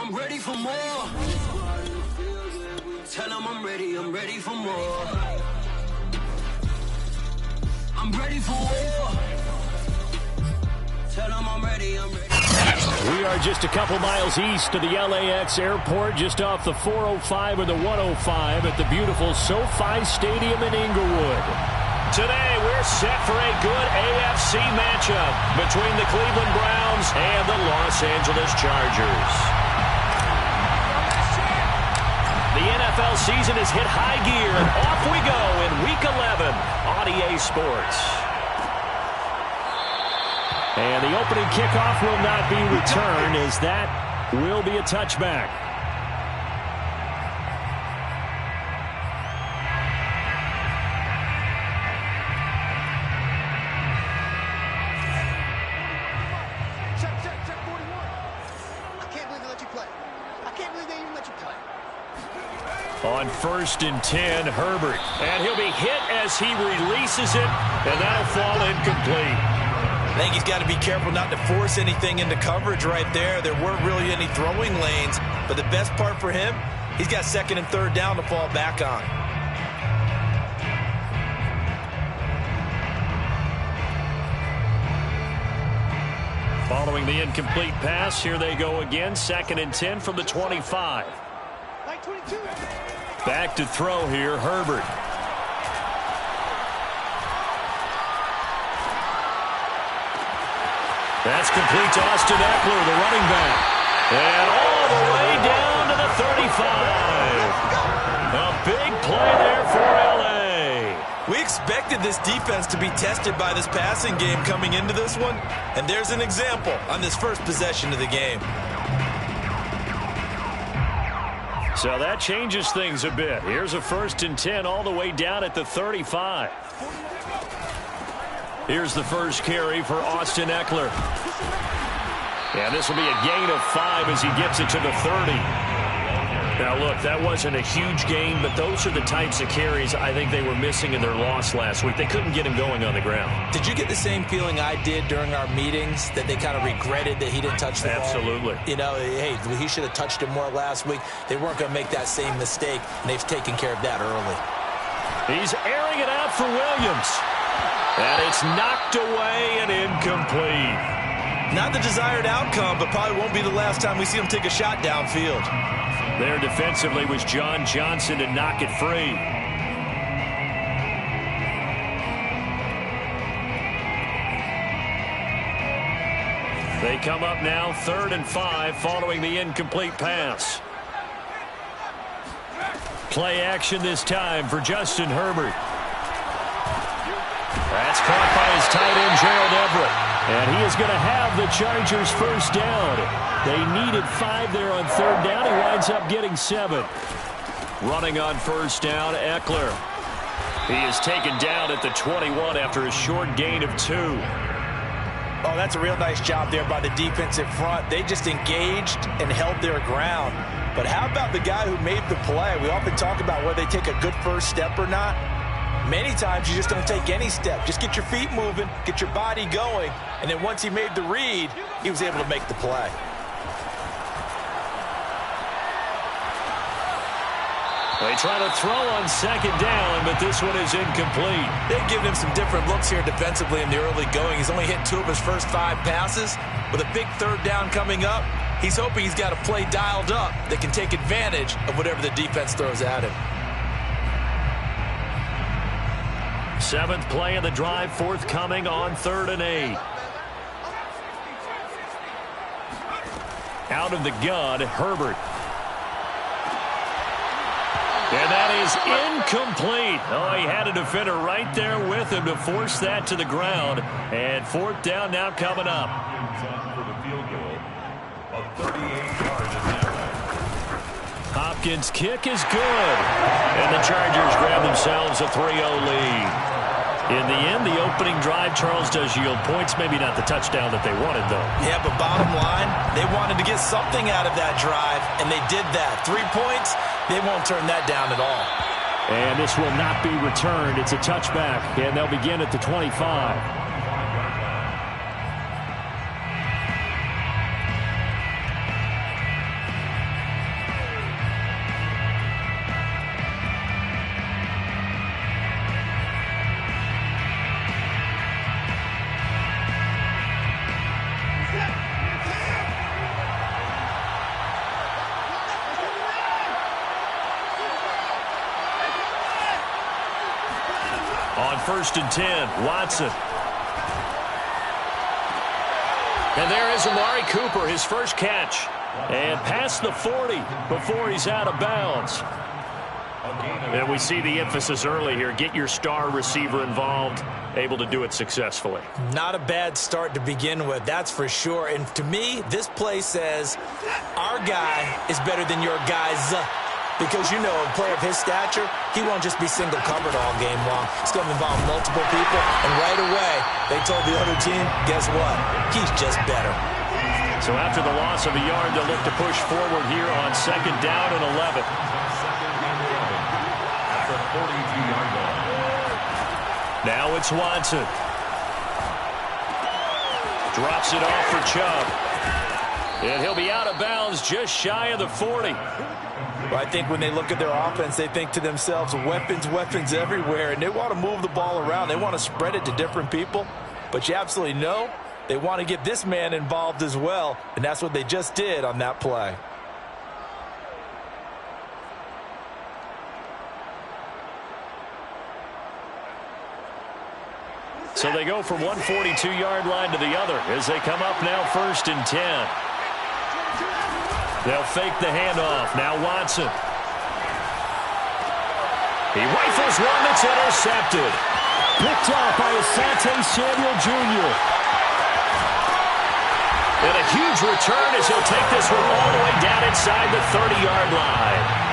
I'm ready for more. Tell them I'm ready for more. I'm ready for war. Tell them I'm ready. We are just a couple miles east of the LAX airport, just off the 405 or the 105 at the beautiful SoFi Stadium in Inglewood. Today, we're set for a good AFC matchup between the Cleveland Browns and the Los Angeles Chargers. The NFL season has hit high gear, and off we go in Week 11 on EA Sports. And the opening kickoff will not be returned, as that will be a touchback. Check 41. I can't believe they let you play. I can't believe they even let you play. On 1st and 10, Herbert. And he'll be hit as he releases it, and that'll fall incomplete. I think he's got to be careful not to force anything into coverage right there. There weren't really any throwing lanes, but the best part for him, he's got 2nd and 3rd down to fall back on. Following the incomplete pass, here they go again. 2nd and 10 from the 25. Back to throw here, Herbert. That's complete to Austin Eckler, the running back. And all the way down to the 35. A big play there for L.A. We expected this defense to be tested by this passing game coming into this one, and there's an example on this first possession of the game. So that changes things a bit. Here's a 1st and 10 all the way down at the 35. Here's the first carry for Austin Eckler. And this will be a gain of 5 as he gets it to the 30. Now, look, that wasn't a huge gain, but those are the types of carries I think they were missing in their loss last week. They couldn't get him going on the ground. Did you get the same feeling I did during our meetings, that they kind of regretted that he didn't touch the ball? Absolutely. You know, hey, he should have touched it more last week. They weren't going to make that same mistake, and they've taken care of that early. He's airing it out for Williams. And it's knocked away and incomplete. Not the desired outcome, but probably won't be the last time we see him take a shot downfield. There defensively was John Johnson to knock it free. They come up now 3rd and 5 following the incomplete pass. Play action this time for Justin Herbert. That's caught by his tight end, Gerald Everett. And he is going to have the Chargers first down. They needed 5 there on 3rd down. He winds up getting 7. Running on 1st down, Eckler. He is taken down at the 21 after a short gain of 2. Oh, that's a real nice job there by the defensive front. They just engaged and held their ground. But how about the guy who made the play? We often talk about whether they take a good first step or not. Many times you just don't take any step. Just get your feet moving, get your body going, and then once he made the read, he was able to make the play. They try to throw on 2nd down, but this one is incomplete. They've given him some different looks here defensively in the early going. He's only hit 2 of his first 5 passes. With a big 3rd down coming up, he's hoping he's got a play dialed up that can take advantage of whatever the defense throws at him. 7th play of the drive, forthcoming on 3rd and 8. Out of the gun, Herbert. And that is incomplete. Oh, he had a defender right there with him to force that to the ground. And 4th down now coming up. For the field goal of 38 yards in that. Hopkins' kick is good. And the Chargers grab themselves a 3-0 lead. In the end, the opening drive, Charles, does yield points. Maybe not the touchdown that they wanted, though. Yeah, but bottom line, they wanted to get something out of that drive, and they did that. 3 points, they won't turn that down at all. And this will not be returned. It's a touchback, and they'll begin at the 25. first and 10. Watson. And there is Amari Cooper, his first catch. And past the 40 before he's out of bounds. And we see the emphasis early here. Get your star receiver involved. Able to do it successfully. Not a bad start to begin with, that's for sure. And to me, this play says our guy is better than your guys. Because, you know, a player of his stature, he won't just be single covered all game long. It's going to involve multiple people. And right away, they told the other team, guess what? He's just better. So after the loss of a yard, they'll look to push forward here on second down and 11. At the 42-yard line. Now it's Watson. Drops it off for Chubb. And he'll be out of bounds just shy of the 40. Well, I think when they look at their offense, they think to themselves, weapons everywhere, and they want to move the ball around. They want to spread it to different people. But you absolutely know they want to get this man involved as well, and that's what they just did on that play. So they go from one 42-yard line to the other as they come up now first and 10. They'll fake the handoff. Now Watson. He rifles one that's intercepted. Picked off by Asante Samuel Jr. And a huge return as he'll take this one all the way down inside the 30-yard line.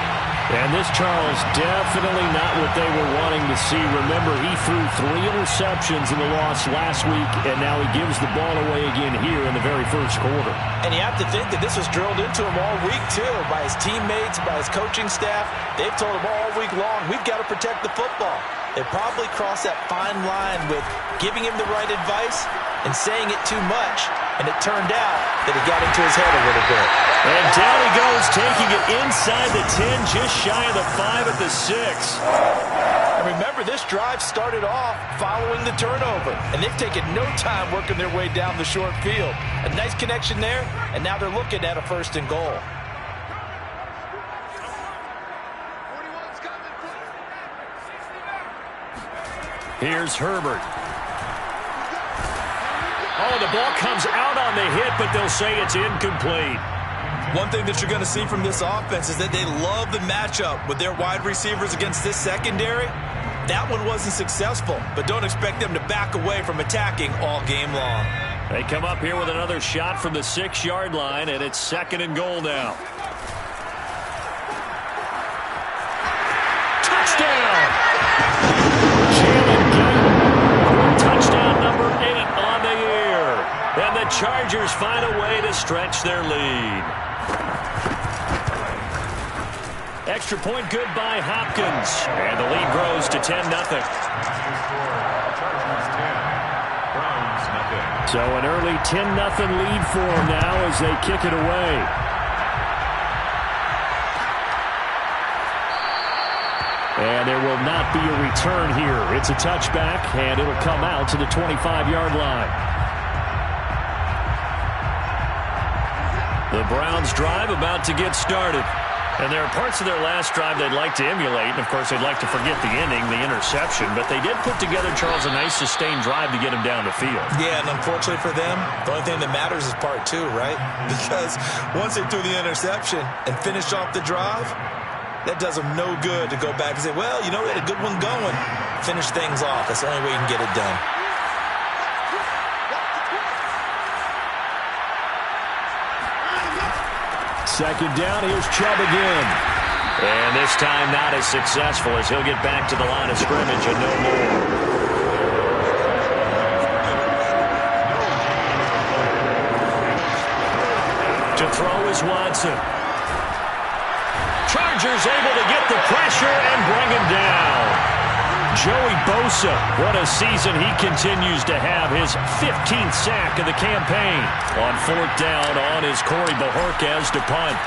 And this, Charles, definitely not what they were wanting to see. Remember, he threw 3 interceptions in the loss last week, and now he gives the ball away again here in the very first quarter. And you have to think that this was drilled into him all week, too, by his teammates, by his coaching staff. They've told him all week long, we've got to protect the football. They probably crossed that fine line with giving him the right advice and saying it too much. And it turned out that it got into his head a little bit. And down he goes, taking it inside the 10, just shy of the 5 at the 6. And remember, this drive started off following the turnover. And they've taken no time working their way down the short field. A nice connection there, and now they're looking at a first and goal. Here's Herbert. Oh, the ball comes out on the hit, but they'll say it's incomplete. One thing that you're going to see from this offense is that they love the matchup with their wide receivers against this secondary. That one wasn't successful, but don't expect them to back away from attacking all game long. They come up here with another shot from the 6-yard line, and it's second and goal now. Touchdown! Jalen Guyton, touchdown number 8 on the year. And the Chargers find a way to stretch their lead. Extra point good by Hopkins. And the lead grows to 10-0. So an early 10-0 lead for them now as they kick it away. And there will not be a return here. It's a touchback, and it'll come out to the 25-yard line. The Browns drive about to get started. And there are parts of their last drive they'd like to emulate. And, of course, they'd like to forget the inning, the interception. But they did put together, Charles, a nice sustained drive to get them down the field. Yeah, and unfortunately for them, the only thing that matters is part 2, right? Because once they threw the interception and finished off the drive, that does them no good to go back and say, well, you know, we had a good one going. Finish things off. That's the only way you can get it done. Second down, here's Chubb again. And this time not as successful as he'll get back to the line of scrimmage and no more. To throw is Watson. Chargers able to get the pressure and bring him down. Joey Bosa, what a season he continues to have. His 15th sack of the campaign. On 4th down on his Corey Bojorquez to punt.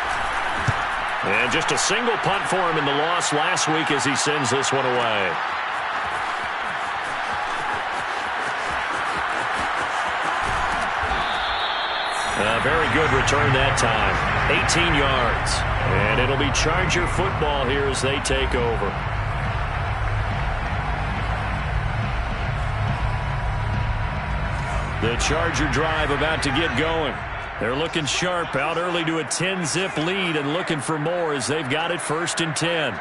And just a single punt for him in the loss last week as he sends this one away. A very good return that time. 18 yards. And it'll be Charger football here as they take over. The Charger drive about to get going. They're looking sharp, out early to a 10-zip lead and looking for more as they've got it 1st and 10.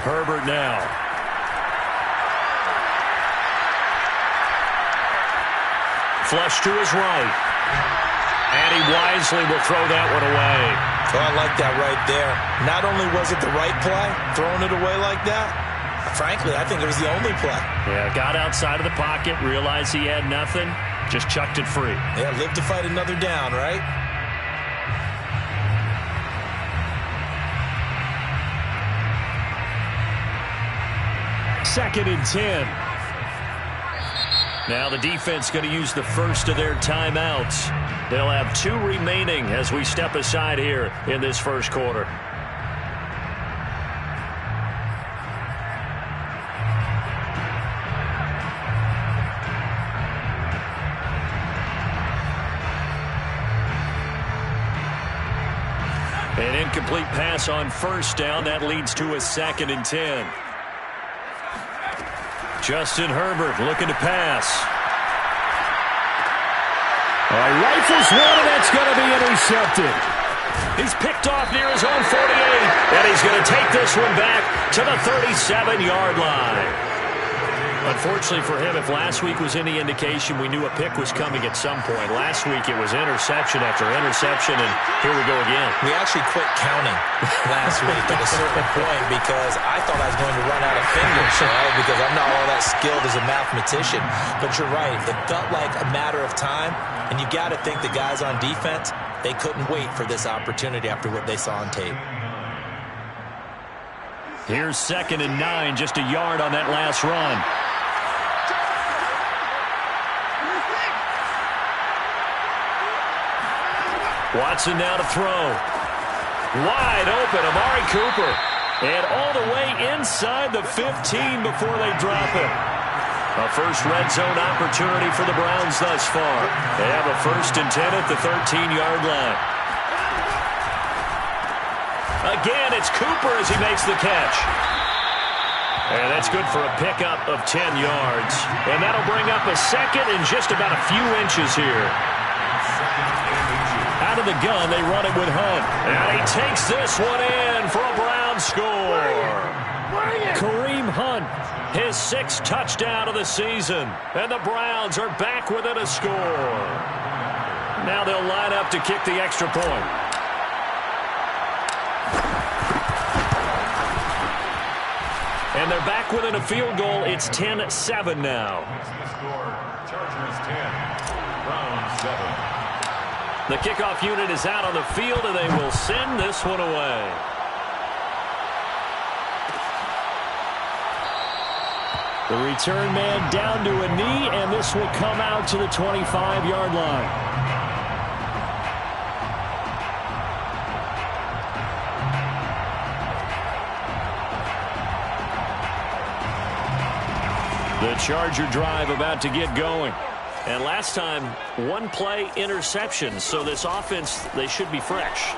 Herbert now. Flush to his right. And he wisely will throw that one away. Oh, I like that right there. Not only was it the right play, throwing it away like that, frankly, I think it was the only play. Yeah, got outside of the pocket, realized he had nothing, just chucked it free. Yeah, live to fight another down, right? Second and 10. Now the defense going to use the first of their timeouts. They'll have 2 remaining as we step aside here in this first quarter. An incomplete pass on first down. That leads to a 2nd and 10. Justin Herbert looking to pass. Rifles one, and that's going to be intercepted. He's picked off near his own 48, and he's going to take this one back to the 37-yard line. Unfortunately for him, if last week was any indication, we knew a pick was coming at some point. Last week it was interception after interception, and here we go again. We actually quit counting last week at a certain point because I thought I was going to run out of fingers, because I'm not all that skilled as a mathematician. But you're right. It felt like a matter of time, and you got to think the guys on defense, they couldn't wait for this opportunity after what they saw on tape. Here's 2nd and 9, just a yard on that last run. Watson now to throw. Wide open, Amari Cooper. And all the way inside the 15 before they drop him. A first red zone opportunity for the Browns thus far. They have a 1st and 10 at the 13-yard line. Again, it's Cooper as he makes the catch. And that's good for a pickup of 10 yards. And that'll bring up a 2nd and just about a few inches here. Out of the gun, they run it with Hunt. And he takes this one in for a Brown score. Kareem Hunt, his 6th touchdown of the season. And the Browns are back within a score. Now they'll line up to kick the extra point. And they're back within a field goal. It's 10-7 now. Chargers 10, Browns 7. The kickoff unit is out on the field, and they will send this one away. The return man down to a knee, and this will come out to the 25-yard line. The Charger drive about to get going. And last time, 1-play interception. So this offense, they should be fresh.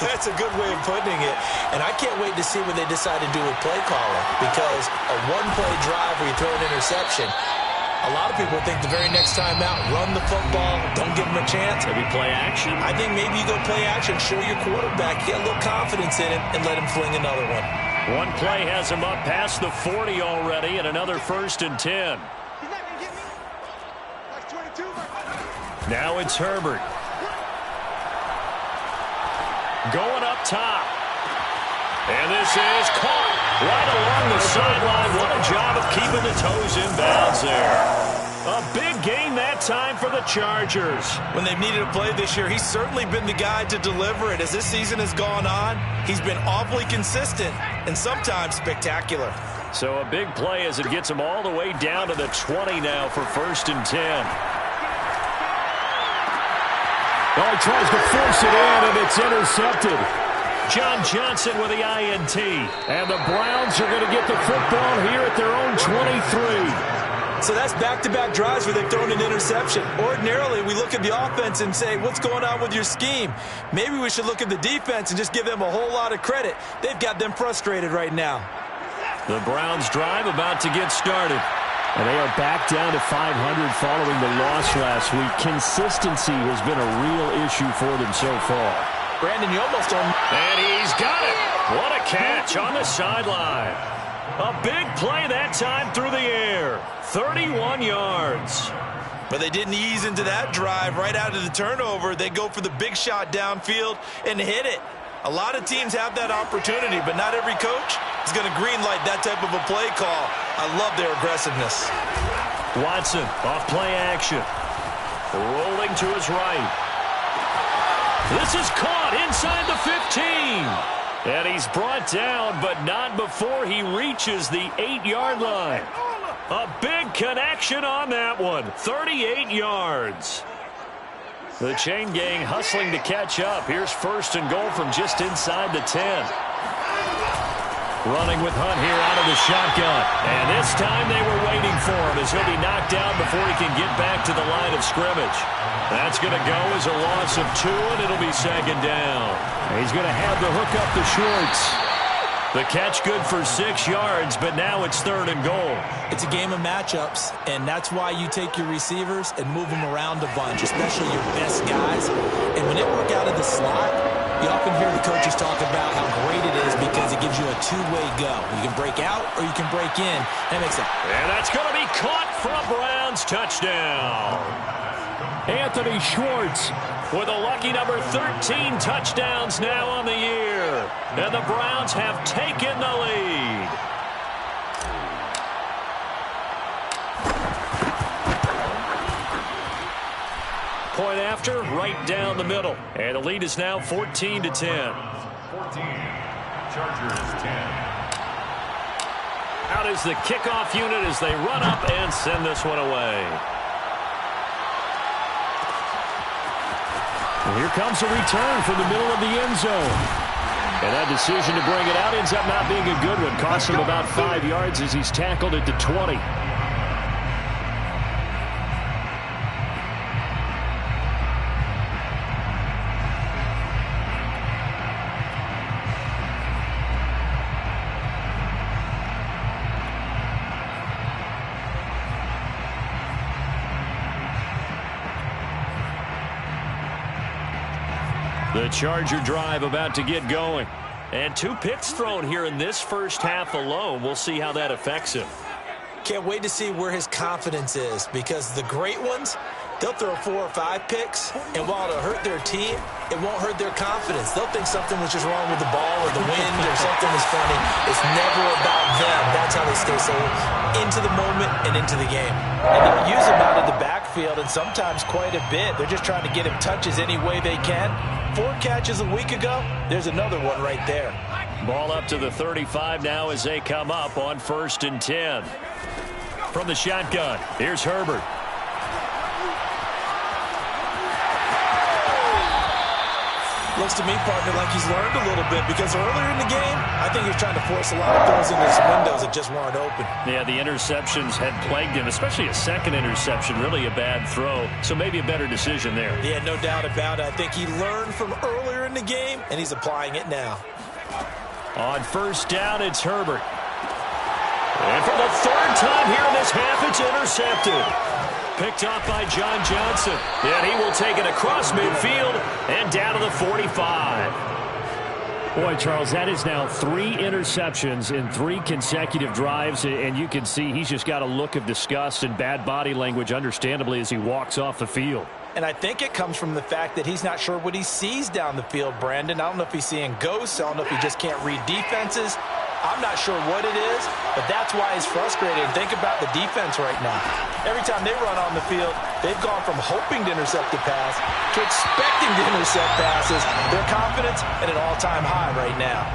That's a good way of putting it. And I can't wait to see what they decide to do with play calling. Because a 1-play drive where you throw an interception, a lot of people think the very next time out, run the football, don't give them a chance. Maybe play action? I think maybe you go play action, show your quarterback, get a little confidence in him, and let him fling another one. 1 play has him up past the 40 already, and another 1st and 10. Now it's Herbert. Going up top. And this is caught right along the sideline. What a job of keeping the toes in bounds there. A big gain that time for the Chargers. When they've needed a play this year, he's certainly been the guy to deliver it. As this season has gone on, he's been awfully consistent and sometimes spectacular. So a big play as it gets him all the way down to the 20 now for 1st and 10. Oh, he tries to force it in, and it's intercepted. John Johnson with the INT. And the Browns are going to get the football here at their own 23. So that's back-to-back drives where they've thrown an interception. Ordinarily, we look at the offense and say, what's going on with your scheme? Maybe we should look at the defense and just give them a whole lot of credit. They've got them frustrated right now. The Browns drive about to get started. And they are back down to 500 following the loss last week. Consistency has been a real issue for them so far. Brandon, you almost don't... And he's got it. What a catch on the sideline. A big play that time through the air. 31 yards. But they didn't ease into that drive right out of the turnover. They go for the big shot downfield and hit it. A lot of teams have that opportunity, but not every coach is going to greenlight that type of a play call. I love their aggressiveness. Watson off play action. Rolling to his right. This is caught inside the 15. And he's brought down, but not before he reaches the 8-yard line. A big connection on that one. 38 yards. The chain gang hustling to catch up. Here's 1st and goal from just inside the 10. Running with Hunt here out of the shotgun. And this time they were waiting for him as he'll be knocked down before he can get back to the line of scrimmage. That's going to go as a loss of 2, and it'll be 2nd down. He's going to have to hook up the Schwartz. The catch good for 6 yards, but now it's 3rd and goal. It's a game of matchups, and that's why you take your receivers and move them around a bunch, especially your best guys. And when they work out of the slot, you often hear the coaches talk about how great it is because it gives you a two-way go. You can break out or you can break in. That makes it. And that's going to be caught for a Browns touchdown. Anthony Schwartz with a lucky number 13 touchdowns now on the year. And the Browns have taken the lead. Point after, right down the middle. And the lead is now 14-10. 14. Chargers 10. Out is the kickoff unit as they run up and send this one away. And here comes a return from the middle of the end zone. And that decision to bring it out ends up not being a good one. Costs him about 5 yards as he's tackled at the 20. The Charger drive about to get going. And 2 picks thrown here in this first half alone. We'll see how that affects him. Can't wait to see where his confidence is, because the great ones, they'll throw 4 or 5 picks, and while it'll hurt their team, it won't hurt their confidence. They'll think something was just wrong with the ball or the wind or something was funny. It's never about them. That's how they stay so into the moment and into the game. And they'll use him out of the backfield, and sometimes quite a bit. They're just trying to get him touches any way they can. 4 catches a week ago, there's another one right there. Ball up to the 35 now as they come up on 1st and 10. From the shotgun, here's Herbert. Looks to me, partner, like he's learned a little bit, because earlier in the game, I think he was trying to force a lot of throws into his windows that just weren't open. Yeah, the interceptions had plagued him, especially a second interception, really a bad throw. So maybe a better decision there. Yeah, no doubt about it. I think he learned from earlier in the game, and he's applying it now. On 1st down, it's Herbert. And for the 3rd time here in this half, it's intercepted. Picked off by John Johnson. And he will take it across midfield and down to the 45. Boy, Charles, that is now 3 interceptions in 3 consecutive drives, and you can see he's just got a look of disgust and bad body language, understandably, as he walks off the field. And I think it comes from the fact that he's not sure what he sees down the field, Brandon. I don't know if he's seeing ghosts. I don't know if he just can't read defenses. I'm not sure what it is, but that's why he's frustrated. And think about the defense right now. Every time they run on the field, they've gone from hoping to intercept the pass to expecting to intercept passes. Their confidence at an all-time high right now.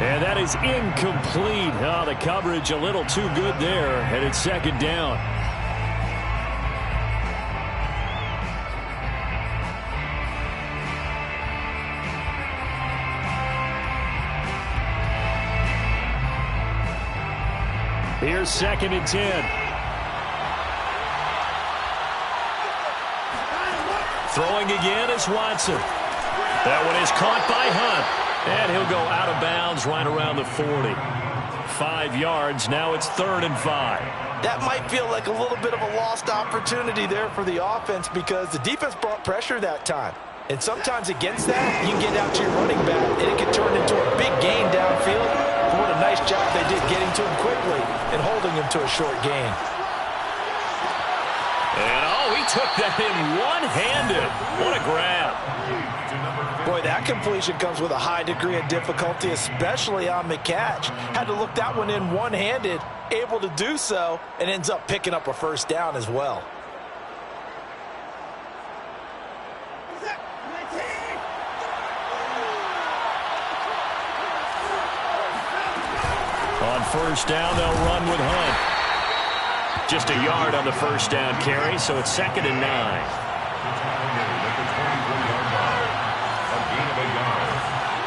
And that is incomplete. Oh, the coverage a little too good there, and it's 2nd down. Here's 2nd and 10. Throwing again is Watson. That one is caught by Hunt. And he'll go out of bounds right around the 40. 5 yards. Now it's 3rd and 5. That might feel like a little bit of a lost opportunity there for the offense because the defense brought pressure that time. And sometimes against that, you can get out to your running back, and it can turn into a big gain downfield. But what a nice job they did getting to him quickly and holding him to a short gain. And, he took that in one-handed. What a grab. Boy, that completion comes with a high degree of difficulty, especially on the catch. Had to look that one in one-handed, able to do so, and ends up picking up a first down as well. On first down, they'll run with Hunt. Just a yard on the first down carry, so it's 2nd and 9. At the 24-yard line. A gain of a yard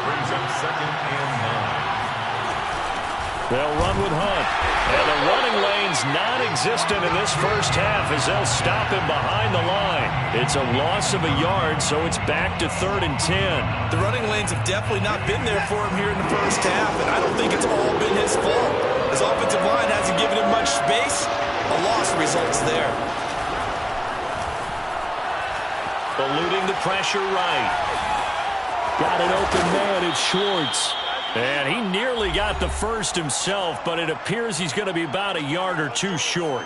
brings up 2nd and 9. They'll run with Hunt. And the running lane's non-existent in this first half as they'll stop him behind the line. It's a loss of a yard, so it's back to 3rd and 10. The running lanes have definitely not been there for him here in the first half, and I don't think it's all been his fault. His offensive line hasn't given him much space. A loss results there. Eluding the pressure right. Got an open man, it's Schwartz. And he nearly got the first himself, but it appears he's going to be about a yard or two short.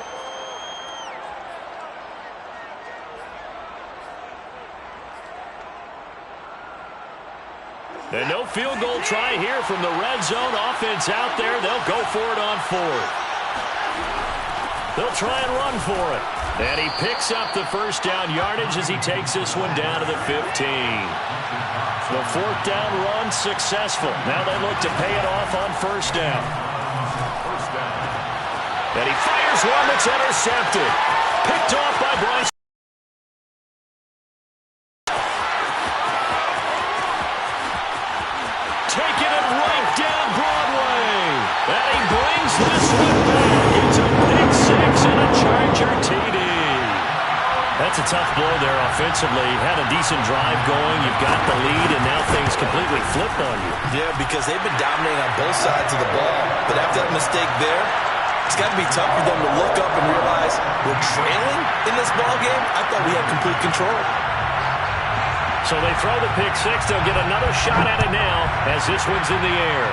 And no field goal try here from the red zone. Offense out there. They'll go for it on 4th. They'll try and run for it. And he picks up the first down yardage as he takes this one down to the 15. The 4th down run successful. Now they look to pay it off on first down. And he fires one that's intercepted. Picked off by Bryce. Taking it right down Broadway. And he brings this one back. It's a big 6 and a Charger TD. That's a tough blow there offensively. Had a decent drive going. You've got the lead, and now things completely flip on you. Yeah, because they've been dominating on both sides of the ball. But after that mistake there, it's got to be tough for them to look up and realize we're trailing in this ball game. I thought we had complete control. So they throw the pick 6. They'll get another shot at it now as this one's in the air.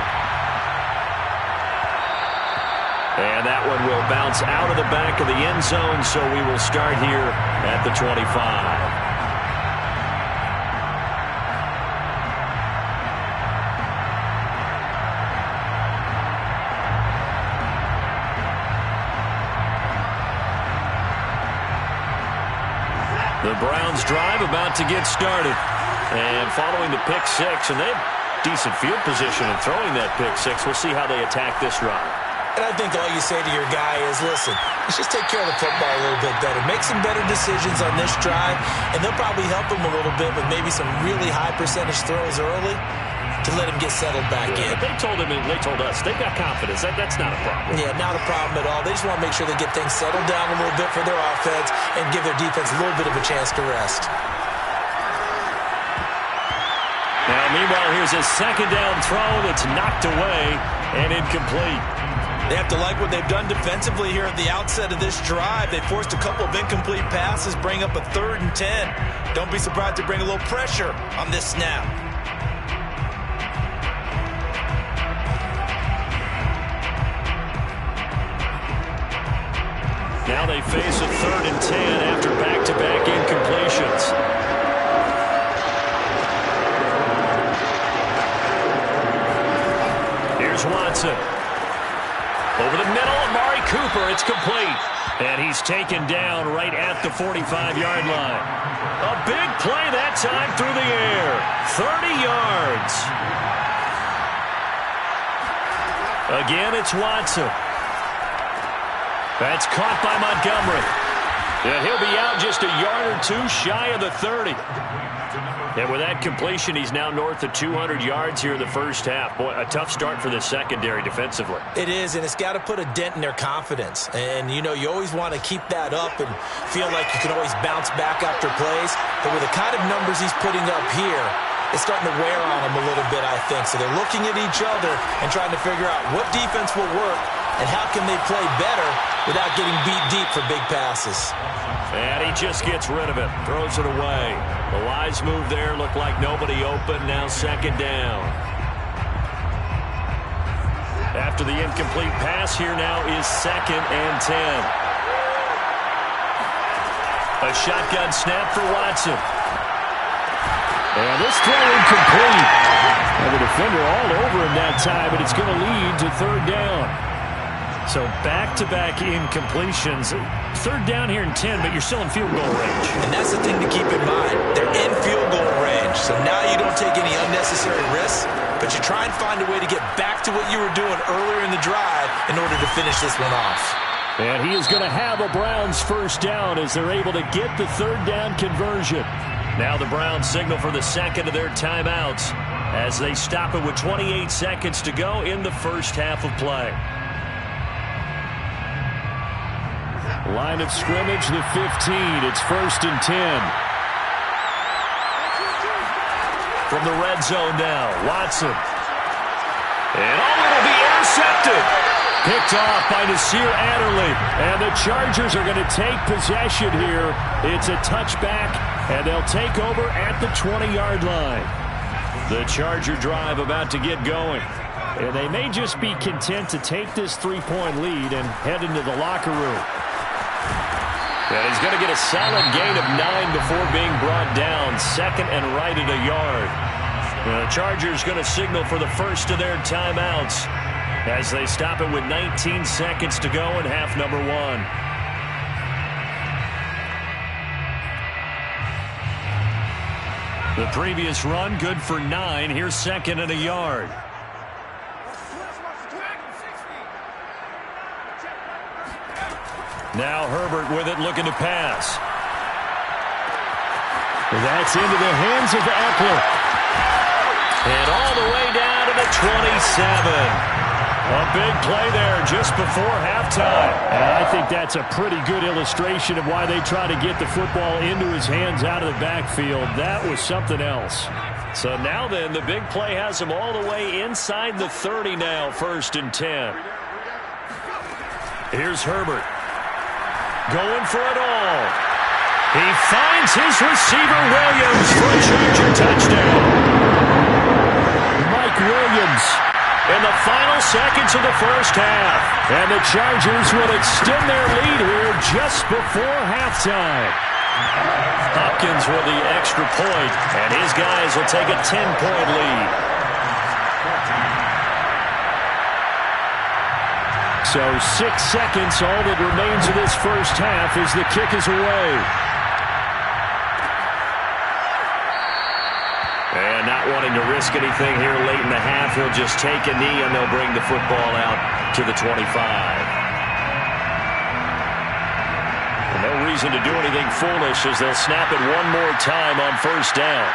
And that one will bounce out of the back of the end zone, so we will start here at the 25. The Browns drive about to get started. And following the pick 6, and they have decent field position in throwing that pick 6. We'll see how they attack this drive. And I think all you say to your guy is, listen, let's just take care of the football a little bit better. Make some better decisions on this drive, and they'll probably help him a little bit with maybe some really high percentage throws early to let him get settled back in. They told us they've got confidence. That's not a problem. Yeah, not a problem at all. They just want to make sure they get things settled down a little bit for their offense and give their defense a little bit of a chance to rest. Now, meanwhile, here's a 2nd down throw that's knocked away and incomplete. They have to like what they've done defensively here at the outset of this drive. They forced a couple of incomplete passes, bring up a 3rd and 10. Don't be surprised to bring a little pressure on this snap. Now they face a 3rd and 10 after back-to-back incompletions. Here's Watson. Over the middle, Amari Cooper, it's complete. And he's taken down right at the 45-yard line. A big play that time through the air. 30 yards. Again, it's Watson. That's caught by Montgomery. And he'll be out just a yard or two shy of the 30. And with that completion, he's now north of 200 yards here in the first half. Boy, a tough start for the secondary defensively. It is, and it's got to put a dent in their confidence. And, you know, you always want to keep that up and feel like you can always bounce back after plays. But with the kind of numbers he's putting up here, is starting to wear on them a little bit, I think. So they're looking at each other and trying to figure out what defense will work and how can they play better without getting beat deep for big passes. And he just gets rid of it, throws it away. The wise move there, looked like nobody open, now second down. After the incomplete pass, here now is 2nd and 10. A shotgun snap for Watson. And this throw incomplete. And the defender all over him that time, but it's going to lead to 3rd down. So back-to-back incompletions. 3rd down here in 10, but you're still in field goal range. And that's the thing to keep in mind. They're in field goal range. So now you don't take any unnecessary risks, but you try and find a way to get back to what you were doing earlier in the drive in order to finish this one off. And he is going to have a Browns 1st down as they're able to get the 3rd down conversion. Now the Browns signal for the 2nd of their timeouts as they stop it with 28 seconds to go in the first half of play. Line of scrimmage, the 15. It's 1st and 10. From the red zone now, Watson. And it'll be intercepted. Picked off by Nasir Adderley. And the Chargers are going to take possession here. It's a touchback, and they'll take over at the 20-yard line. The Charger drive about to get going. And they may just be content to take this 3-point lead and head into the locker room. And he's going to get a solid gain of 9 before being brought down. 2nd and right at a yard. The Chargers going to signal for the first of their timeouts as they stop it with 19 seconds to go in half number 1. The previous run good for 9. Here's 2nd and a yard. Now Herbert with it, looking to pass. That's into the hands of Eckler. And all the way down to the 27. A big play there just before halftime. And I think that's a pretty good illustration of why they try to get the football into his hands out of the backfield. That was something else. So now then, the big play has him all the way inside the 30 now, 1st and 10. Here's Herbert. Going for it all. He finds his receiver, Williams, for a Charger touchdown. Mike Williams in the final seconds of the first half. And the Chargers will extend their lead here just before halftime. Hopkins with the extra point, and his guys will take a 10-point lead. So 6 seconds, all that remains of this first half as the kick is away. And not wanting to risk anything here late in the half, he'll just take a knee and they'll bring the football out to the 25. And no reason to do anything foolish as they'll snap it one more time on 1st down.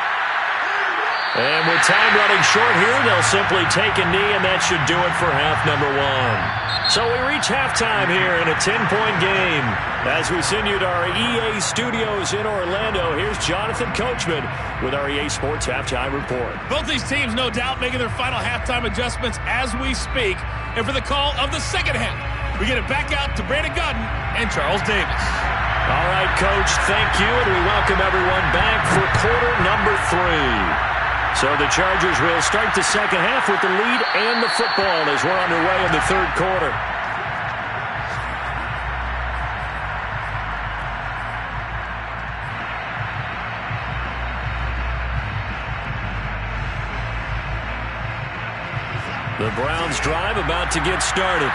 And with time running short here, they'll simply take a knee, and that should do it for half number 1. So we reach halftime here in a 10-point game. As we send you to our EA studios in Orlando, here's Jonathan Coachman with our EA Sports Halftime Report. Both these teams, no doubt, making their final halftime adjustments as we speak. And for the call of the second half, we get it back out to Brandon Gaudin and Charles Davis. All right, Coach, thank you, and we welcome everyone back for quarter number 3. So the Chargers will start the second half with the lead and the football as we're underway in the 3rd quarter. The Browns drive about to get started.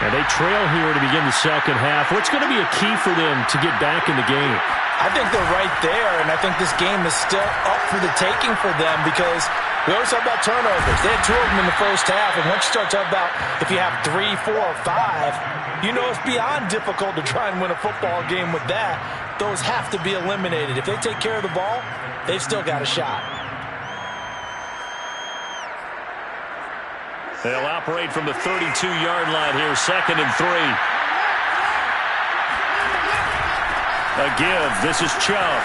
And they trail here to begin the second half. What's going to be a key for them to get back in the game? I think they're right there, and I think this game is still up for the taking for them because we always talk about turnovers. They had 2 of them in the first half, and once you start talking about if you have 3, 4, or 5, you know it's beyond difficult to try and win a football game with that. Those have to be eliminated. If they take care of the ball, they've still got a shot. They'll operate from the 32-yard line here, 2nd and 3. A give. This is Chubb.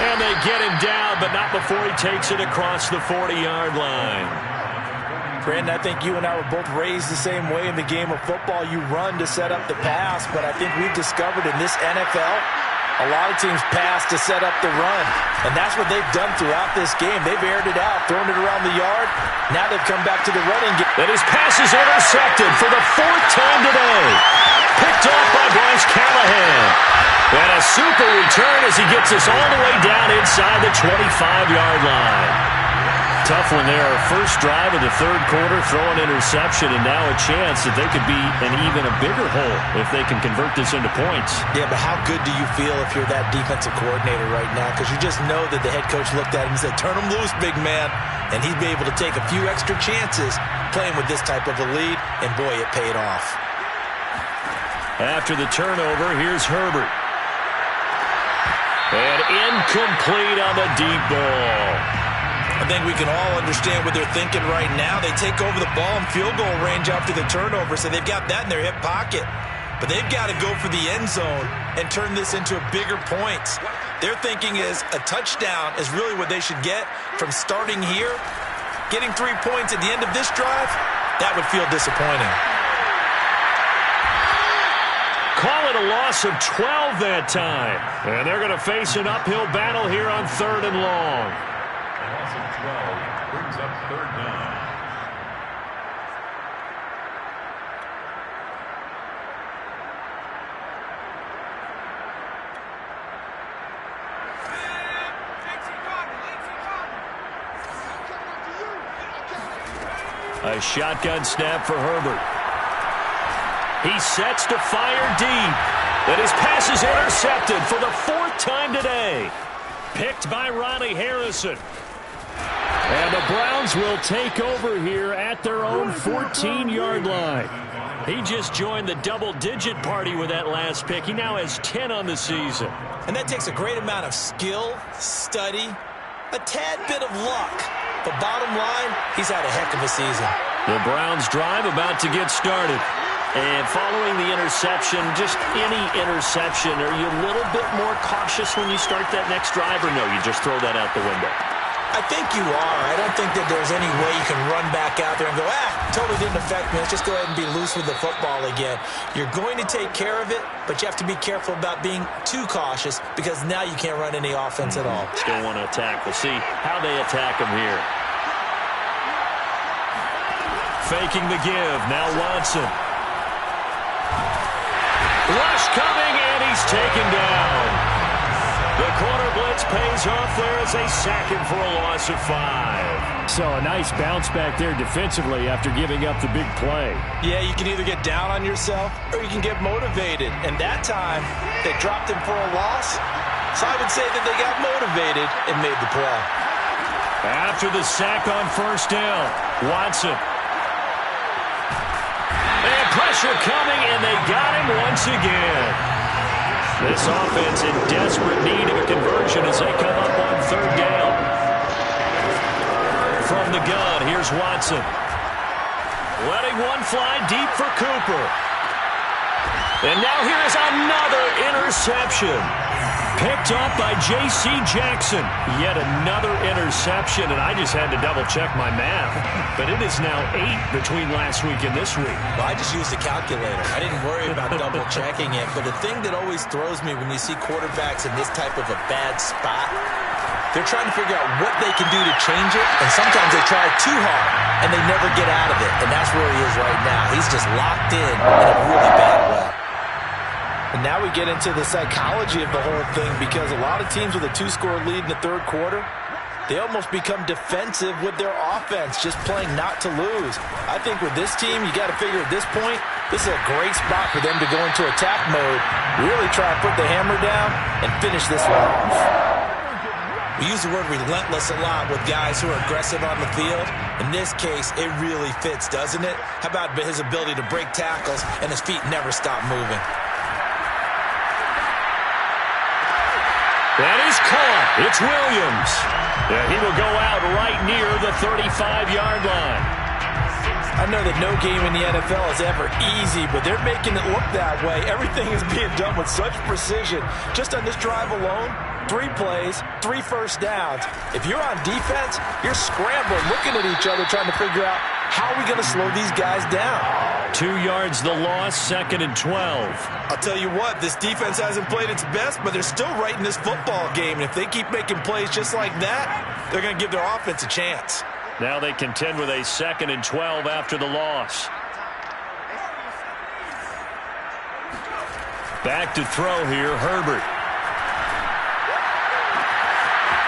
And they get him down, but not before he takes it across the 40-yard line. Brandon, I think you and I were both raised the same way in the game of football. You run to set up the pass, but I think we've discovered in this NFL, a lot of teams pass to set up the run. And that's what they've done throughout this game. They've aired it out, thrown it around the yard. Now they've come back to the running game. And his pass is intercepted for the 4th time today. Picked off by Bryce Callahan. And a super return as he gets us all the way down inside the 25-yard line. Tough one there. First drive of the third quarter, throw an interception, and now a chance that they could be in even a bigger hole if they can convert this into points. Yeah, but how good do you feel if you're that defensive coordinator right now? Because you just know that the head coach looked at him and said, turn him loose, big man. And he'd be able to take a few extra chances playing with this type of a lead, and boy, it paid off. After the turnover, here's Herbert. And incomplete on the deep ball. I think we can all understand what they're thinking right now. They take over the ball in field goal range after the turnover, so they've got that in their hip pocket. But they've got to go for the end zone and turn this into bigger points. Their thinking is a touchdown is really what they should get from starting here. Getting 3 points at the end of this drive, that would feel disappointing. Call it a loss of 12 that time. And they're going to face an uphill battle here on 3rd and long. Loss of 12 brings up 3rd down. A shotgun snap for Herbert. He sets to fire deep. And his pass is intercepted for the 4th time today. Picked by Ronnie Harrison. And the Browns will take over here at their own 14-yard line. He just joined the double-digit party with that last pick. He now has 10 on the season. And that takes a great amount of skill, study, a tad bit of luck. But bottom line, he's had a heck of a season. The Browns drive about to get started. And following the interception, just any interception, are you a little bit more cautious when you start that next drive, or no, you just throw that out the window? I think you are. I don't think that there's any way you can run back out there and go, totally didn't affect me. Let's just go ahead and be loose with the football again. You're going to take care of it, but you have to be careful about being too cautious because now you can't run any offense at all. Still want to attack. We'll see how they attack him here. Faking the give. Now Watson. Rush coming, and he's taken down. The corner blitz pays off there as they sack him for a loss of 5. So a nice bounce back there defensively after giving up the big play. Yeah, you can either get down on yourself or you can get motivated. And that time, they dropped him for a loss. So I would say that they got motivated and made the play. After the sack on 1st down, Watson. And pressure coming, and they got him once again. This offense in desperate need of a conversion as they come up on 3rd down. From the gun, here's Watson. Letting one fly deep for Cooper. And now here is another interception. Picked off by J.C. Jackson. Yet another interception, and I just had to double-check my math. But it is now 8 between last week and this week. Well, I just used a calculator. I didn't worry about double-checking it. But the thing that always throws me when you see quarterbacks in this type of a bad spot, they're trying to figure out what they can do to change it, and sometimes they try too hard, and they never get out of it. And that's where he is right now. He's just locked in a really bad way. And now we get into the psychology of the whole thing because a lot of teams with a 2-score lead in the 3rd quarter, they almost become defensive with their offense, just playing not to lose. I think with this team, you got to figure at this point, this is a great spot for them to go into attack mode, really try to put the hammer down and finish this one off. We use the word relentless a lot with guys who are aggressive on the field. In this case, it really fits, doesn't it? How about his ability to break tackles and his feet never stop moving? That is caught. It's Williams. Yeah, he will go out right near the 35-yard line. I know that no game in the NFL is ever easy, but they're making it look that way. Everything is being done with such precision. Just on this drive alone, 3 plays, 3 first downs. If you're on defense, you're scrambling, looking at each other, trying to figure out how are we going to slow these guys down. 2 yards the loss, 2nd and 12. I'll tell you what, this defense hasn't played its best, but they're still right in this football game. And if they keep making plays just like that, they're going to give their offense a chance. Now they contend with a 2nd and 12 after the loss. Back to throw here, Herbert.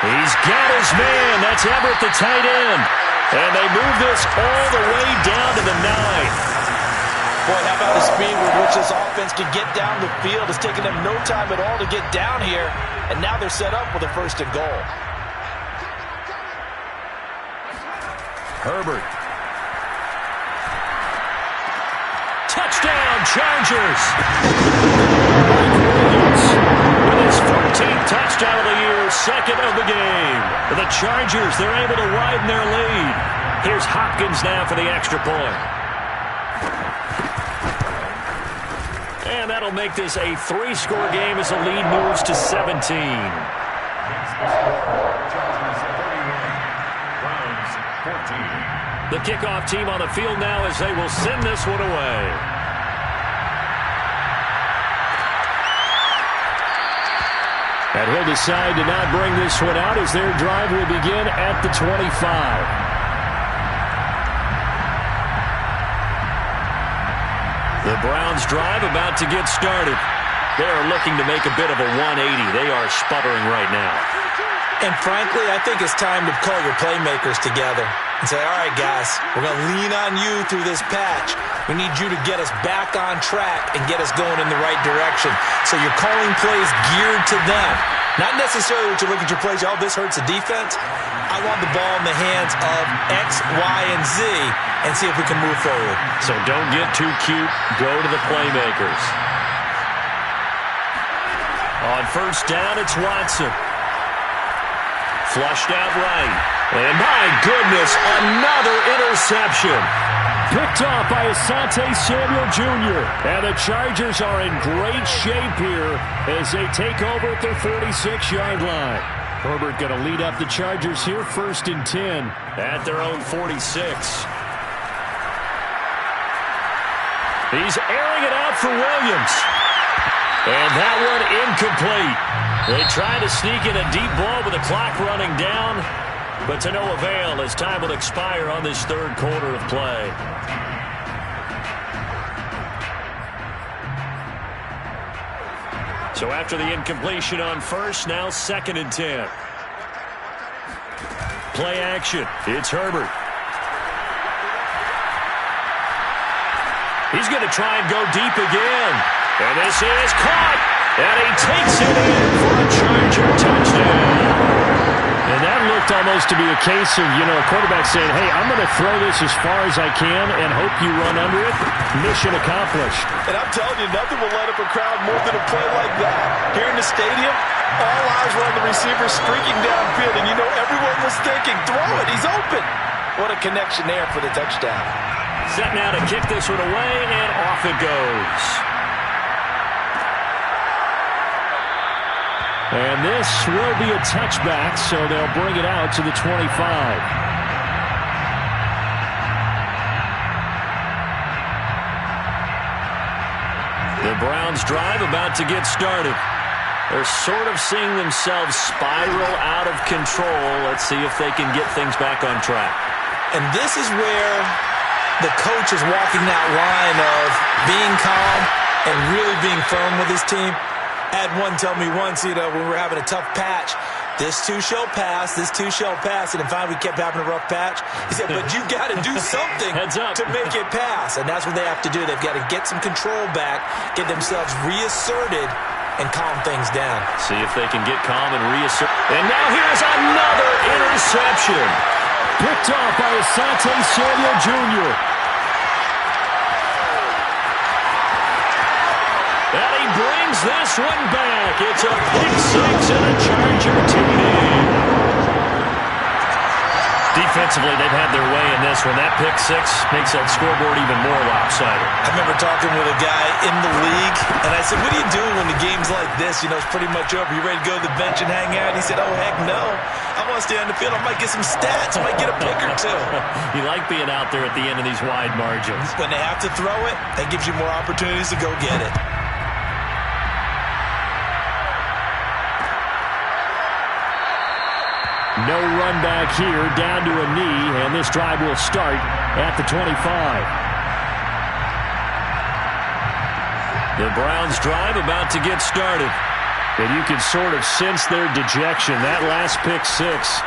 He's got his man. That's Everett, the tight end. And they move this all the way down to the 9. Boy, how about the speed with which this offense can get down the field? It's taken them no time at all to get down here, and now they're set up with a 1st and goal. Herbert. Touchdown, Chargers. Mike Williams with his 14th touchdown of the year, 2nd of the game. The Chargers, they're able to widen their lead. Here's Hopkins now for the extra point. And that'll make this a 3-score game as the lead moves to 17. The kickoff team on the field now as they will send this one away. And he'll decide to not bring this one out as their drive will begin at the 25. The Browns drive about to get started. They are looking to make a bit of a 180. They are sputtering right now. And frankly, I think it's time to call your playmakers together and say, all right, guys, we're going to lean on you through this patch. We need you to get us back on track and get us going in the right direction. So you're calling plays geared to them. Not necessarily what you look at your plays, oh, this hurts the defense. I want the ball in the hands of X, Y, and Z and see if we can move forward. So don't get too cute. Go to the playmakers. On 1st down, it's Watson. Flushed out right. And my goodness, another interception. Picked off by Asante Samuel Jr. And the Chargers are in great shape here as they take over at their 46-yard line. Herbert going to lead up the Chargers here, 1st and 10 at their own 46. He's airing it out for Williams. And that one incomplete. They try to sneak in a deep ball with the clock running down, but to no avail as time will expire on this 3rd quarter of play. So after the incompletion on 1st, now 2nd and 10. Play action. It's Herbert. He's going to try and go deep again. And this is caught. And he takes it in for a Charger touchdown. And that looked almost to be a case of, a quarterback saying, hey, I'm going to throw this as far as I can and hope you run under it. Mission accomplished. And I'm telling you, nothing will light up a crowd more than a play like that. Here in the stadium, all eyes were on the receiver streaking downfield, and everyone was thinking, throw it, he's open. What a connection there for the touchdown. Set now to kick this one away, and off it goes. And this will be a touchback, so they'll bring it out to the 25. The Browns drive about to get started. They're sort of seeing themselves spiral out of control. Let's see if they can get things back on track. And this is where the coach is walking that line of being calm and really being firm with his team. I had one tell me once, when we were having a tough patch, this too shall pass, this too shall pass. And finally we kept having a rough patch. He said, but you got to do something to make it pass. And that's what they have to do. They've got to get some control back, get themselves reasserted, and calm things down. See if they can get calm and reassert. And now here's another interception. Picked off by Asante Samuel Jr. And he brings this one back. It's a pick six and a Charger TD. Offensively, they've had their way in this one. That pick six makes that scoreboard even more lopsided. I remember talking with a guy in the league, and I said, what do you do when the game's like this? You know, it's pretty much over. You ready to go to the bench and hang out? And he said, oh, heck no. I want to stay on the field. I might get some stats. I might get a pick or two. You like being out there at the end of these wide margins. When they have to throw it, that gives you more opportunities to go get it. No run back here, down to a knee, and this drive will start at the 25. The Browns drive about to get started. And you can sort of sense their dejection. That last pick six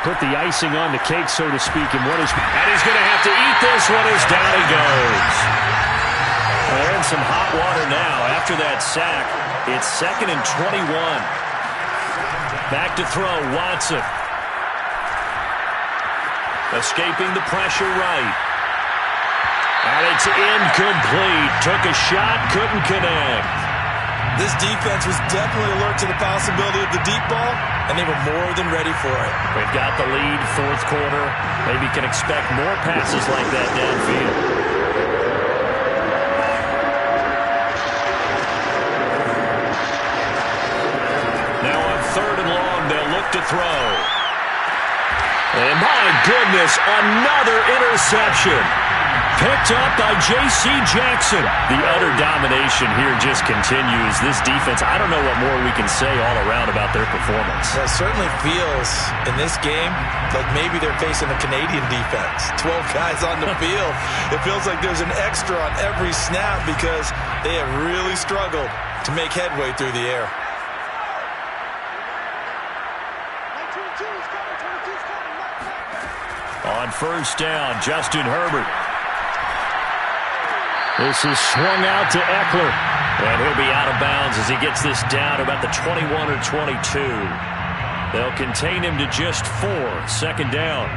put the icing on the cake, so to speak. And he's going to have to eat this one as down he goes. Well, they're in some hot water now. After that sack, it's 2nd and 21. Back to throw, Watson. Escaping the pressure right. And it's incomplete. Took a shot, couldn't connect. This defense was definitely alert to the possibility of the deep ball, and they were more than ready for it. They've got the lead, fourth quarter. Maybe can expect more passes like that downfield. Now on 3rd and long, they'll look to throw. And my goodness, another interception. Picked up by J.C. Jackson. The utter domination here just continues. This defense, I don't know what more we can say all around about their performance. Well, it certainly feels in this game like maybe they're facing a Canadian defense. 12 guys on the field. It feels like there's an extra on every snap because they have really struggled to make headway through the air. On 1st down, Justin Herbert. This is swung out to Eckler. And he'll be out of bounds as he gets this down about the 21 or 22. They'll contain him to just 4. 2nd down.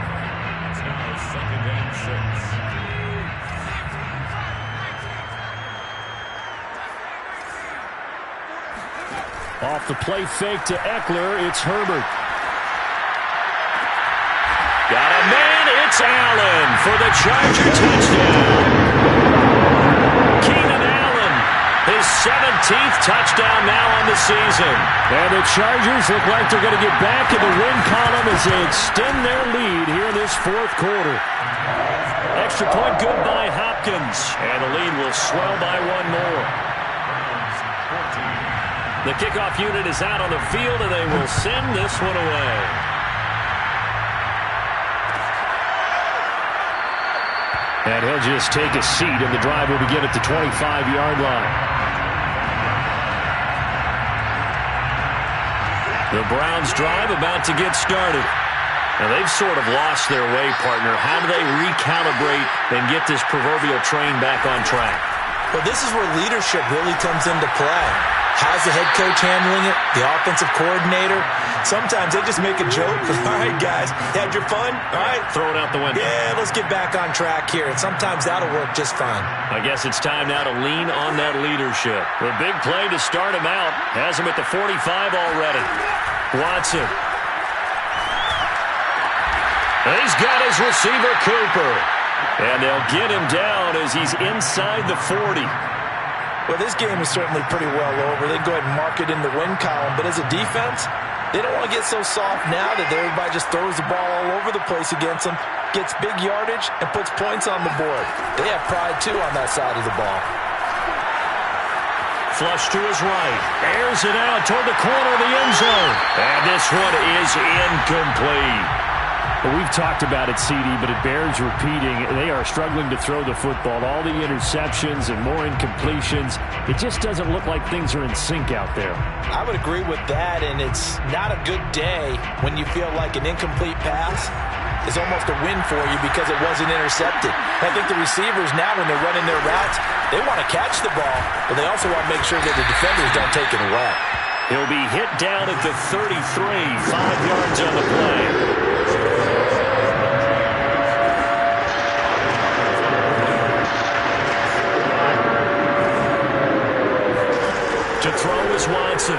Off the play fake to Eckler, it's Herbert. Got a man, it's Allen for the Charger touchdown. Keenan Allen, his 17th touchdown now on the season. And the Chargers look like they're going to get back in the win column as they extend their lead here in this 4th quarter. Extra point good by Hopkins. And the lead will swell by 1 more. The kickoff unit is out on the field, and they will send this one away. And he'll just take a seat, and the drive will begin at the 25-yard line. The Browns drive about to get started. Now, they've sort of lost their way, partner. How do they recalibrate and get this proverbial train back on track? Well, this is where leadership really comes into play. How's the head coach handling it? The offensive coordinator? Sometimes they just make a joke. All right, guys, you had your fun? All right. Throw it out the window. Yeah, let's get back on track here. And sometimes that'll work just fine. I guess it's time now to lean on that leadership. The big play to start him out. Has him at the 45 already. Watson. He's got his receiver, Cooper. And they'll get him down as he's inside the 40. Well, this game is certainly pretty well over. They go ahead and mark it in the win column. But as a defense, they don't want to get so soft now that everybody just throws the ball all over the place against them, gets big yardage, and puts points on the board. They have pride, too, on that side of the ball. Flush to his right. Airs it out toward the corner of the end zone. And this one is incomplete. Well, we've talked about it, CD, but it bears repeating. They are struggling to throw the football. All the interceptions and more incompletions. It just doesn't look like things are in sync out there. I would agree with that, and it's not a good day when you feel like an incomplete pass is almost a win for you because it wasn't intercepted. I think the receivers now, when they're running their routes, they want to catch the ball, but they also want to make sure that the defenders don't take it away. He'll be hit down at the 33, 5 yards on the play. To throw is Watson.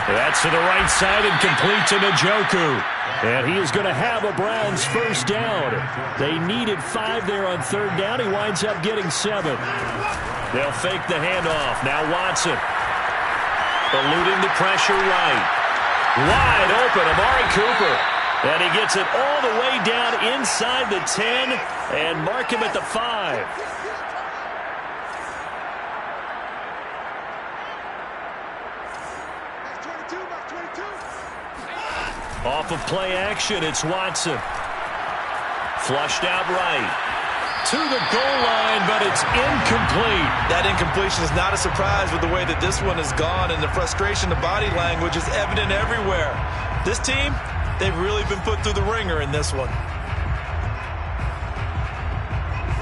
That's to the right side and complete to Njoku. And he is going to have a Browns first down. They needed 5 there on third down. He winds up getting 7. They'll fake the handoff. Now Watson. Eluding the pressure right. Wide open, Amari Cooper. And he gets it all the way down inside the 10 and mark him at the 5. Off of play action, it's Watson. Flushed out right. To the goal line, but it's incomplete. That incompletion is not a surprise with the way that this one has gone, and the frustration, the body language is evident everywhere. This team, they've really been put through the ringer in this one.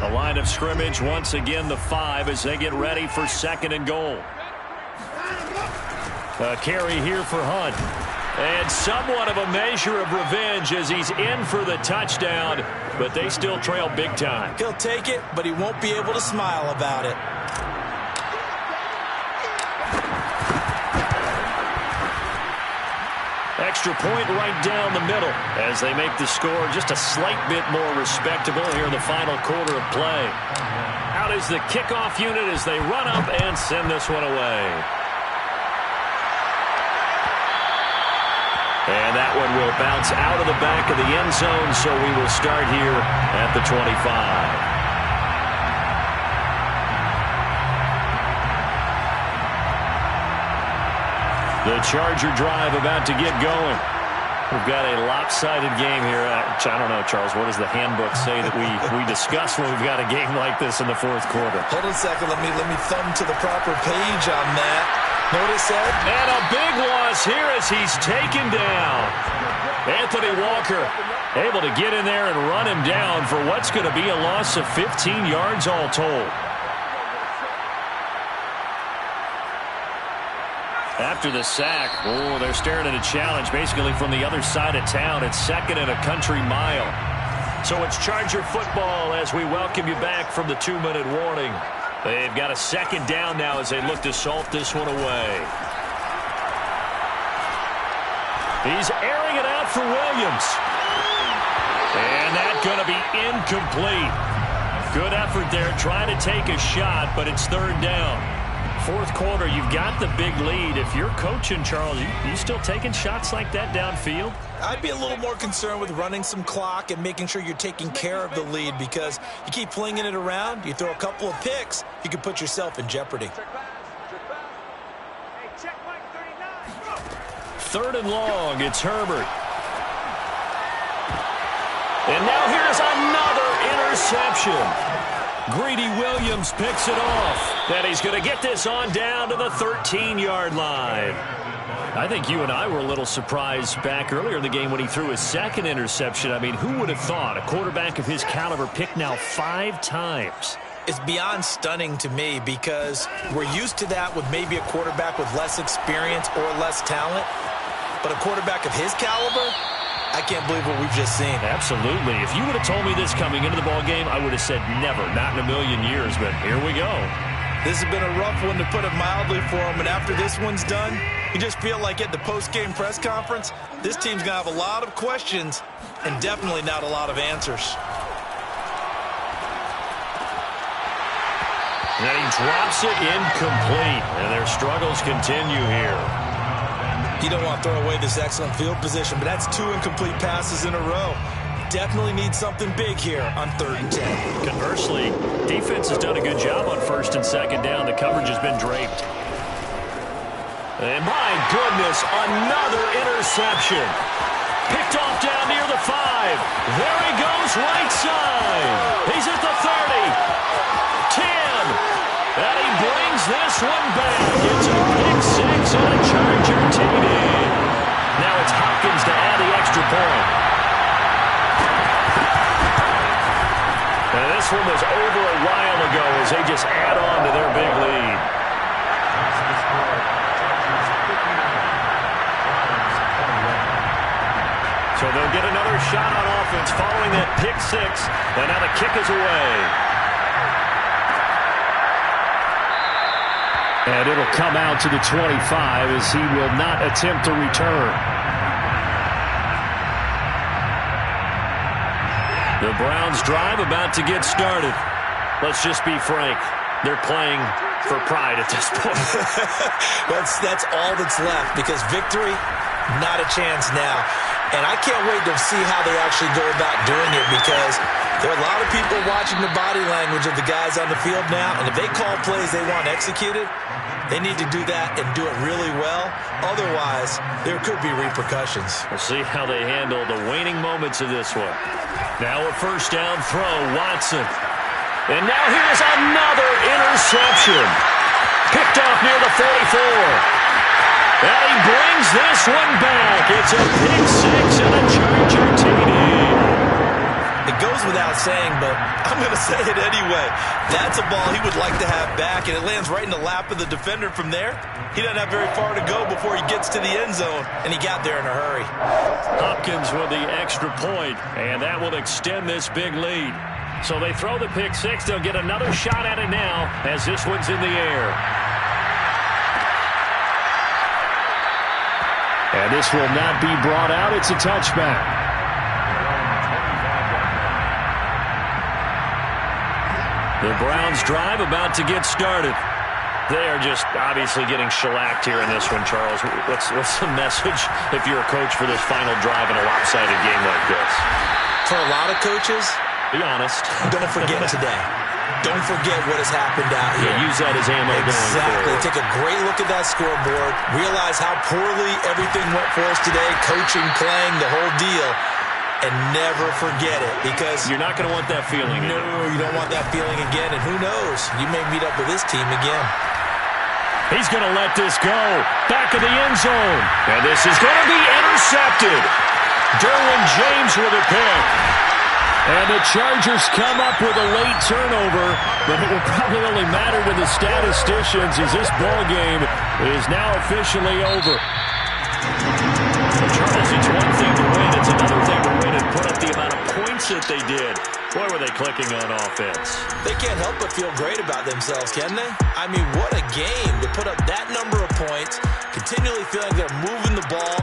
The line of scrimmage, once again, the 5 as they get ready for 2nd and goal. A carry here for Hunt. And somewhat of a measure of revenge as he's in for the touchdown, but they still trail big time. He'll take it, but he won't be able to smile about it. Extra point right down the middle as they make the score just a slight bit more respectable here in the final quarter of play. Out is the kickoff unit as they run up and send this one away. And that one will bounce out of the back of the end zone, so we will start here at the 25. The Charger drive about to get going. We've got a lopsided game here. I don't know, Charles, what does the handbook say that we discuss when we've got a game like this in the fourth quarter? Hold on a second. Let me thumb to the proper page on that. Notice that. And a big loss here as he's taken down. Anthony Walker able to get in there and run him down for what's going to be a loss of 15 yards all told. After the sack, they're staring at a challenge basically from the other side of town. It's 2nd and a country mile. So it's Charger football as we welcome you back from the 2-minute warning. They've got a 2nd down now as they look to salt this one away. He's airing it out for Williams. And that's going to be incomplete. Good effort there trying to take a shot, but it's 3rd down. Fourth quarter, you've got the big lead. If you're coaching, Charles, you still taking shots like that downfield? I'd be a little more concerned with running some clock and making sure you're taking care of the lead, because you keep flinging it around, you throw a couple of picks, you can put yourself in jeopardy. 3rd and long, it's Herbert. And now here's another interception. Greedy Williams picks it off. And he's going to get this on down to the 13-yard line. I think you and I were a little surprised back earlier in the game when he threw his 2nd interception. I mean, who would have thought a quarterback of his caliber picked now 5 times? It's beyond stunning to me, because we're used to that with maybe a quarterback with less experience or less talent. But a quarterback of his caliber, I can't believe what we've just seen. Absolutely. If you would have told me this coming into the ball game, I would have said never, not in a million years, but here we go. This has been a rough one, to put it mildly, for him, and after this one's done, you just feel like at the post-game press conference, this team's going to have a lot of questions and definitely not a lot of answers. And he drops it incomplete, and their struggles continue here. You don't want to throw away this excellent field position, but that's 2 incomplete passes in a row. Definitely need something big here on 3rd and 10. Conversely, defense has done a good job on 1st and 2nd down. The coverage has been draped. And my goodness, another interception. Picked off down near the 5. There he goes, right side. He's at the 30. 10. And he brings this one back. It's a pick 6 on a Charger TD. Now it's Hopkins to add the extra point. And this one was over a while ago as they just add on to their big lead. So they'll get another shot on offense following that pick 6. And now the kick is away. And it'll come out to the 25 as he will not attempt to return. The Browns drive about to get started. Let's just be frank. They're playing for pride at this point. That's all that's left, because victory, not a chance now. And I can't wait to see how they actually go about doing it, because there are a lot of people watching the body language of the guys on the field now, and if they call plays they want executed, they need to do that and do it really well. Otherwise, there could be repercussions. We'll see how they handle the waning moments of this one. Now a first down throw, Watson. And now here's another interception. Picked off near the 44. And he brings this one back. It's a pick six and a Charger TD. It goes without saying, but I'm going to say it anyway. That's a ball he would like to have back, and it lands right in the lap of the defender from there. He doesn't have very far to go before he gets to the end zone, and he got there in a hurry. Hopkins with the extra point, and that will extend this big lead. So they throw the pick six. They'll get another shot at it now as this one's in the air. And this will not be brought out. It's a touchback. The Browns drive about to get started. They are just obviously getting shellacked here in this one, Charles. What's the message if you're a coach for this final drive in a lopsided game like this? For a lot of coaches, be honest. Don't forget today. Don't forget what has happened out here. Yeah, use that as ammo going forward. Take a great look at that scoreboard. Realize how poorly everything went for us today. Coaching, playing, the whole deal. And never forget it, because you're not going to want that feeling. No, you don't want that feeling again. And who knows? You may meet up with this team again. He's going to let this go. Back of the end zone. And this is going to be intercepted. Derwin James with a pick. And the Chargers come up with a late turnover, but it will probably only matter to the statisticians as this ball game is now officially over. Charles, it's one thing to win. It's another thing to win and put up the amount of points that they did. Boy, were they clicking on offense. They can't help but feel great about themselves, can they? I mean, what a game to put up that number of points, continually feeling they're moving the ball.